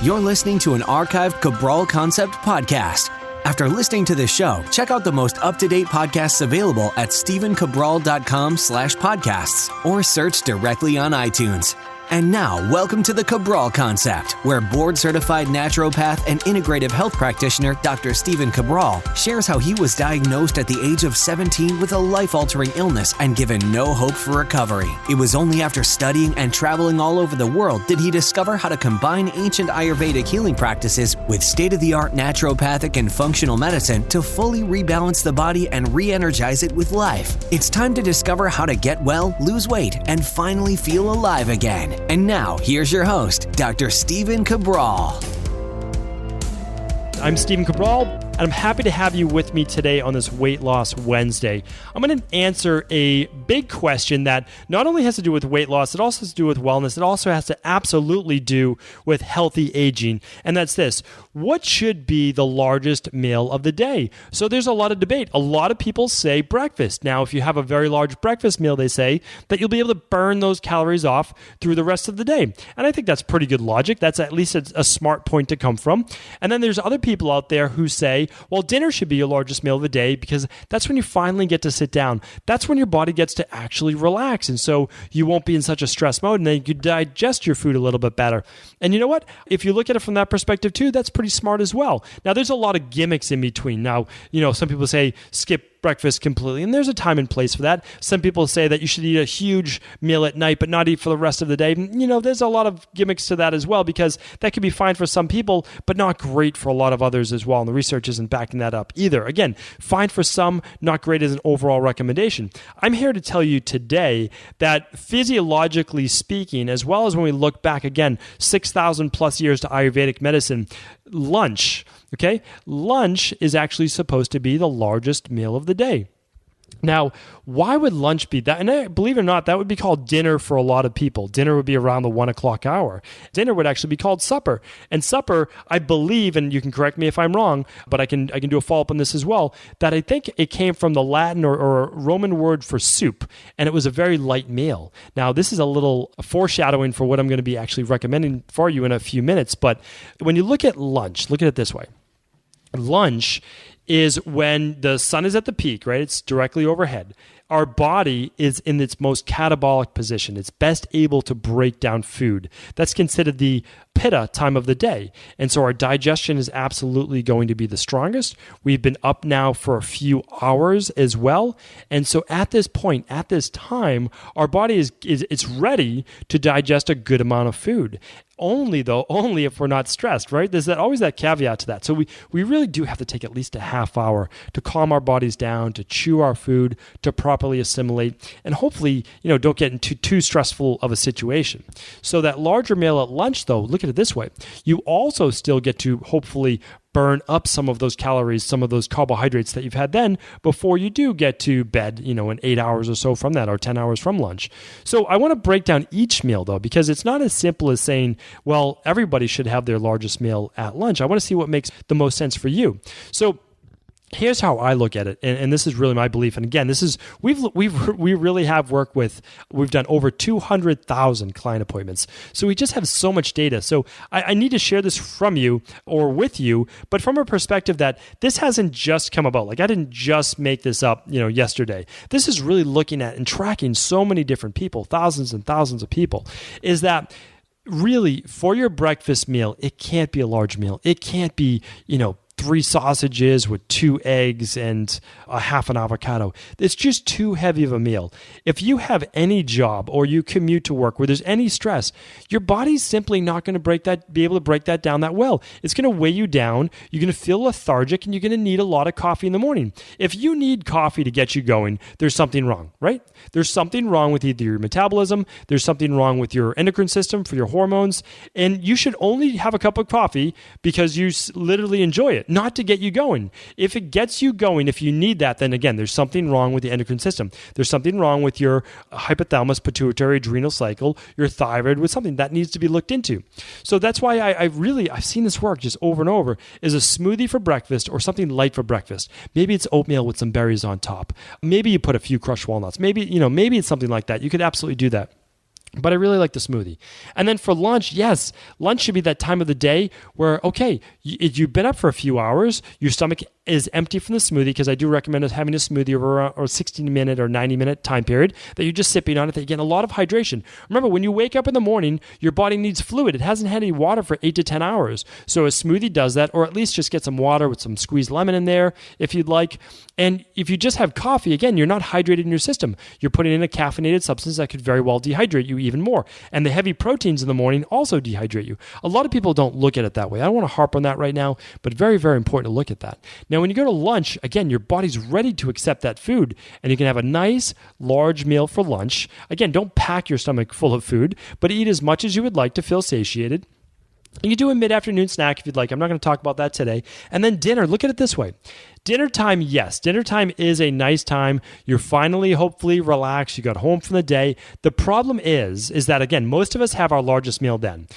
You're listening to an archived Cabral Concept podcast. After listening to this show, check out the most up-to-date podcasts available at stephencabral.com/podcasts or search directly on iTunes. And now, welcome to the Cabral Concept, where board-certified naturopath and integrative health practitioner Dr. Stephen Cabral shares how he was diagnosed at the age of 17 with a life-altering illness and given no hope for recovery. It was only after studying and traveling all over the world did he discover how to combine ancient Ayurvedic healing practices with state-of-the-art naturopathic and functional medicine to fully rebalance the body and re-energize it with life. It's time to discover how to get well, lose weight, and finally feel alive again. And now, here's your host, Dr. Stephen Cabral. I'm Stephen Cabral, and I'm happy to have you with me today on this Weight Loss Wednesday. I'm going to answer a big question that not only has to do with weight loss, it also has to do with wellness. It also has to absolutely do with healthy aging, and that's this. What should be the largest meal of the day? So there's a lot of debate. A lot of people say breakfast. Now, if you have a very large breakfast meal, they say that you'll be able to burn those calories off through the rest of the day. And I think that's pretty good logic. That's at least a smart point to come from. And then there's other people out there who say, well, dinner should be your largest meal of the day because that's when you finally get to sit down. That's when your body gets to actually relax. And so you won't be in such a stress mode and then you could digest your food a little bit better. And you know what? If you look at it from that perspective too, that's pretty smart as well. Now, there's a lot of gimmicks in between. Now, some people say skip breakfast completely, and there's a time and place for that. Some people say that you should eat a huge meal at night, but not eat for the rest of the day. There's a lot of gimmicks to that as well, because that could be fine for some people, but not great for a lot of others as well, and the research isn't backing that up either. Again, fine for some, not great as an overall recommendation. I'm here to tell you today that physiologically speaking, as well as when we look back again, 6,000 plus years to Ayurvedic medicine, lunch is actually supposed to be the largest meal of the day. Now, why would lunch be that? And believe it or not, that would be called dinner for a lot of people. Dinner would be around the 1 o'clock hour. Dinner would actually be called supper. And supper, I believe, and you can correct me if I'm wrong, but I can do a follow-up on this as well, that I think it came from the Latin or Roman word for soup, and it was a very light meal. Now, this is a little foreshadowing for what I'm going to be actually recommending for you in a few minutes, but when you look at lunch, look at it this way. Lunch is when the sun is at the peak, right? It's directly overhead. Our body is in its most catabolic position. It's best able to break down food. That's considered the pitta time of the day. And so our digestion is absolutely going to be the strongest. We've been up now for a few hours as well. And so at this point, at this time, our body is ready to digest a good amount of food. Only if we're not stressed, right? There's always that caveat to that. So we really do have to take at least a half hour to calm our bodies down, to chew our food, to properly assimilate, and hopefully, don't get into too stressful of a situation. So that larger meal at lunch, though, look at it this way. You also still get to hopefully burn up some of those calories, some of those carbohydrates that you've had then before you do get to bed, in 8 hours or so from that, or 10 hours from lunch. So I want to break down each meal, though, because it's not as simple as saying, well, everybody should have their largest meal at lunch. I want to see what makes the most sense for you. So here's how I look at it, and this is really my belief. And again, this is we really have worked with. We've done over 200,000 client appointments, so we just have so much data. So I need to share this from you or with you, but from a perspective that this hasn't just come about. Like I didn't just make this up, yesterday. This is really looking at and tracking so many different people, thousands and thousands of people. Is that really for your breakfast meal? It can't be a large meal. It can't be 3 sausages with 2 eggs and a half an avocado. It's just too heavy of a meal. If you have any job or you commute to work where there's any stress, your body's simply not going to be able to break that down that well. It's going to weigh you down. You're going to feel lethargic and you're going to need a lot of coffee in the morning. If you need coffee to get you going, there's something wrong, right? There's something wrong with either your metabolism, there's something wrong with your endocrine system for your hormones, and you should only have a cup of coffee because you literally enjoy it, not to get you going. If it gets you going, if you need that, then again, there's something wrong with the endocrine system. There's something wrong with your hypothalamus, pituitary, adrenal cycle, your thyroid, with something that needs to be looked into. So that's why I've seen this work just over and over, is a smoothie for breakfast or something light for breakfast. Maybe it's oatmeal with some berries on top. Maybe you put a few crushed walnuts. Maybe it's something like that. You could absolutely do that. But I really like the smoothie. And then for lunch, yes, lunch should be that time of the day where, okay, you've been up for a few hours, your stomach is empty from the smoothie, because I do recommend us having a smoothie over a 60-minute or 90-minute time period that you're just sipping on it, that you get a lot of hydration. Remember, when you wake up in the morning, your body needs fluid. It hasn't had any water for 8 to 10 hours. So a smoothie does that, or at least just get some water with some squeezed lemon in there if you'd like. And if you just have coffee, again, you're not hydrated in your system. You're putting in a caffeinated substance that could very well dehydrate you even more. And the heavy proteins in the morning also dehydrate you. A lot of people don't look at it that way. I don't want to harp on that right now, but very, very important to look at that. Now, when you go to lunch, again, your body's ready to accept that food, and you can have a nice, large meal for lunch. Again, don't pack your stomach full of food, but eat as much as you would like to feel satiated. You can do a mid-afternoon snack if you'd like. I'm not going to talk about that today. And then dinner, look at it this way. Dinner time, yes. Dinner time is a nice time. You're finally, hopefully, relaxed. You got home from the day. The problem is that, again, most of us have our largest meal then.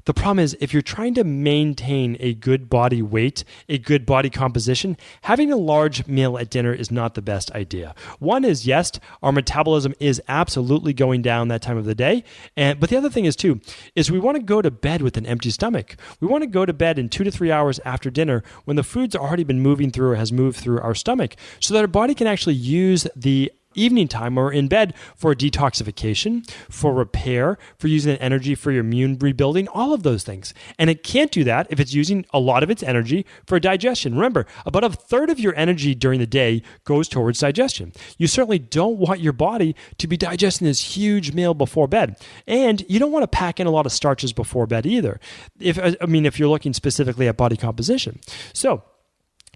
The problem is, if you're trying to maintain a good body weight, a good body composition, having a large meal at dinner is not the best idea. One is, yes, our metabolism is absolutely going down that time of the day. But the other thing is, too, is we want to go to bed with an empty stomach. We want to go to bed in 2 to 3 hours after dinner when the food's already been moving through or has moved through our stomach, so that our body can actually use the evening time or in bed for detoxification, for repair, for using that energy for your immune rebuilding, all of those things. And it can't do that if it's using a lot of its energy for digestion. Remember, about a third of your energy during the day goes towards digestion. You certainly don't want your body to be digesting this huge meal before bed. And you don't want to pack in a lot of starches before bed either, if you're looking specifically at body composition. So,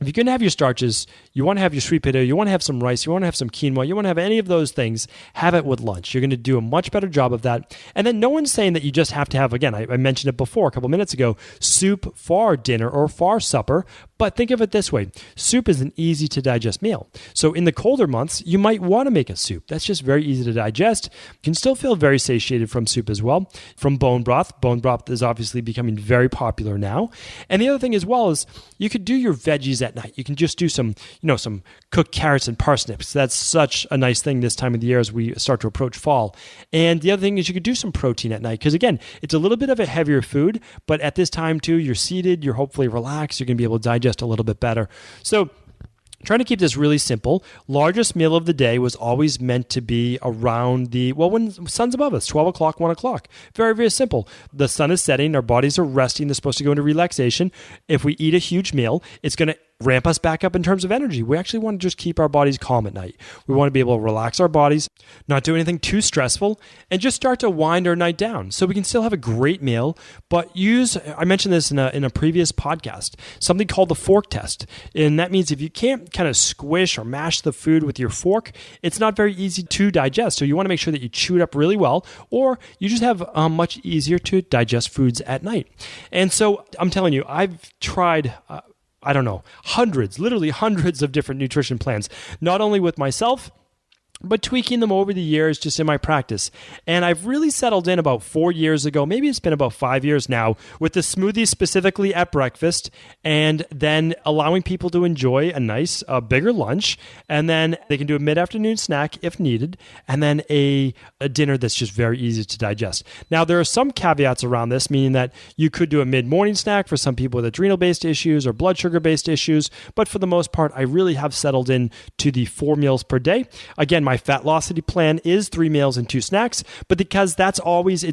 if you're going to have your starches, you want to have your sweet potato, you want to have some rice, you want to have some quinoa, you want to have any of those things, have it with lunch. You're going to do a much better job of that. And then no one's saying that you just have to have, again, I mentioned it before a couple minutes ago, soup for dinner or for supper. But think of it this way. Soup is an easy to digest meal. So in the colder months, you might want to make a soup. That's just very easy to digest. You can still feel very satiated from soup as well. From bone broth. Bone broth is obviously becoming very popular now. And the other thing as well is you could do your veggies at night. You can just do some cooked carrots and parsnips. That's such a nice thing this time of the year as we start to approach fall. And the other thing is you could do some protein at night, because again, it's a little bit of a heavier food, but at this time too, you're seated, you're hopefully relaxed, you're going to be able to digest a little bit better. So trying to keep this really simple. Largest meal of the day was always meant to be around when the sun's above us, 12 o'clock, 1 o'clock. Very, very simple. The sun is setting, our bodies are resting, they're supposed to go into relaxation. If we eat a huge meal, it's going to ramp us back up in terms of energy. We actually want to just keep our bodies calm at night. We want to be able to relax our bodies, not do anything too stressful, and just start to wind our night down so we can still have a great meal, but I mentioned this in a previous podcast, something called the fork test. And that means if you can't kind of squish or mash the food with your fork, it's not very easy to digest. So you want to make sure that you chew it up really well, or you just have much easier to digest foods at night. And so I'm telling you, I've tried literally hundreds of different nutrition plans, not only with myself, but tweaking them over the years just in my practice. And I've really settled in about 4 years ago, maybe it's been about 5 years now, with the smoothie specifically at breakfast, and then allowing people to enjoy a nice, bigger lunch, and then they can do a mid-afternoon snack if needed, and then a dinner that's just very easy to digest. Now, there are some caveats around this, meaning that you could do a mid-morning snack for some people with adrenal-based issues or blood sugar-based issues, but for the most part, I really have settled in to the 4 meals per day. Again, my Fatlocity plan is 3 meals and 2 snacks, but because it's always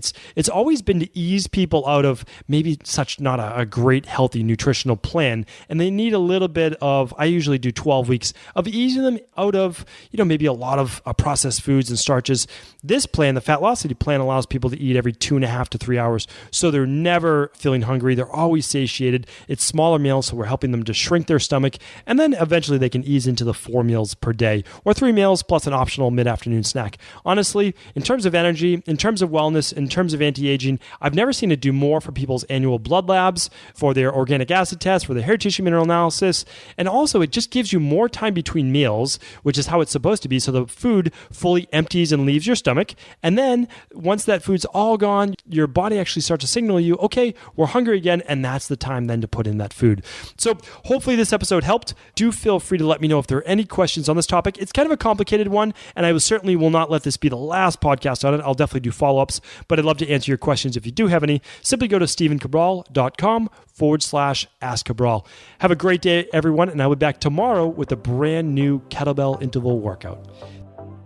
been to ease people out of maybe such not a great healthy nutritional plan, and they need a little bit of, I usually do 12 weeks of easing them out of, maybe a lot of processed foods and starches. This plan, the Fatlocity plan, allows people to eat every 2.5 to 3 hours, so they're never feeling hungry. They're always satiated. It's smaller meals, so we're helping them to shrink their stomach, and then eventually they can ease into the 4 meals per day, or 3 meals plus an optional mid-afternoon snack. Honestly, in terms of energy, in terms of wellness, in terms of anti-aging, I've never seen it do more for people's annual blood labs, for their organic acid tests, for their hair tissue mineral analysis, and also it just gives you more time between meals, which is how it's supposed to be, so the food fully empties and leaves your stomach, and then once that food's all gone, your body actually starts to signal you, okay, we're hungry again, and that's the time then to put in that food. So hopefully this episode helped. Do feel free to let me know if there are any questions on this topic. It's kind of a complicated one. and I certainly will not let this be the last podcast on it. I'll definitely do follow-ups, but I'd love to answer your questions if you do have any. Simply go to stephencabral.com/Ask Cabral. Have a great day, everyone, and I'll be back tomorrow with a brand new kettlebell interval workout.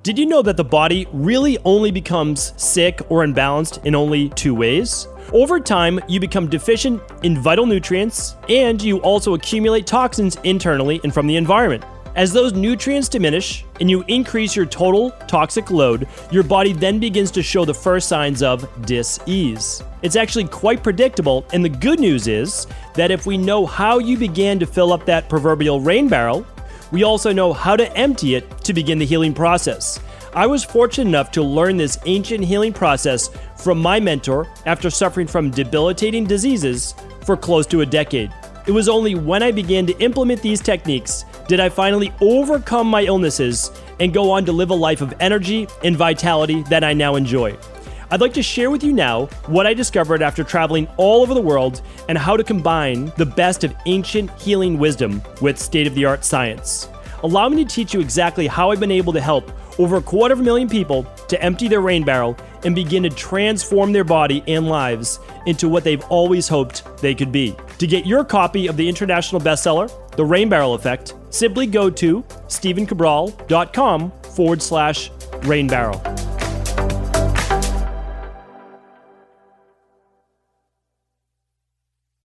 Did you know that the body really only becomes sick or imbalanced in only 2 ways? Over time, you become deficient in vital nutrients, and you also accumulate toxins internally and from the environment. As those nutrients diminish and you increase your total toxic load, your body then begins to show the first signs of dis-ease. It's actually quite predictable, and the good news is that if we know how you began to fill up that proverbial rain barrel, we also know how to empty it to begin the healing process. I was fortunate enough to learn this ancient healing process from my mentor after suffering from debilitating diseases for close to a decade. It was only when I began to implement these techniques did I finally overcome my illnesses and go on to live a life of energy and vitality that I now enjoy. I'd like to share with you now what I discovered after traveling all over the world and how to combine the best of ancient healing wisdom with state-of-the-art science. Allow me to teach you exactly how I've been able to help over 250,000 people to empty their rain barrel and begin to transform their body and lives into what they've always hoped they could be. To get your copy of the international bestseller, The Rain Barrel Effect, simply go to stephencabral.com/rain barrel.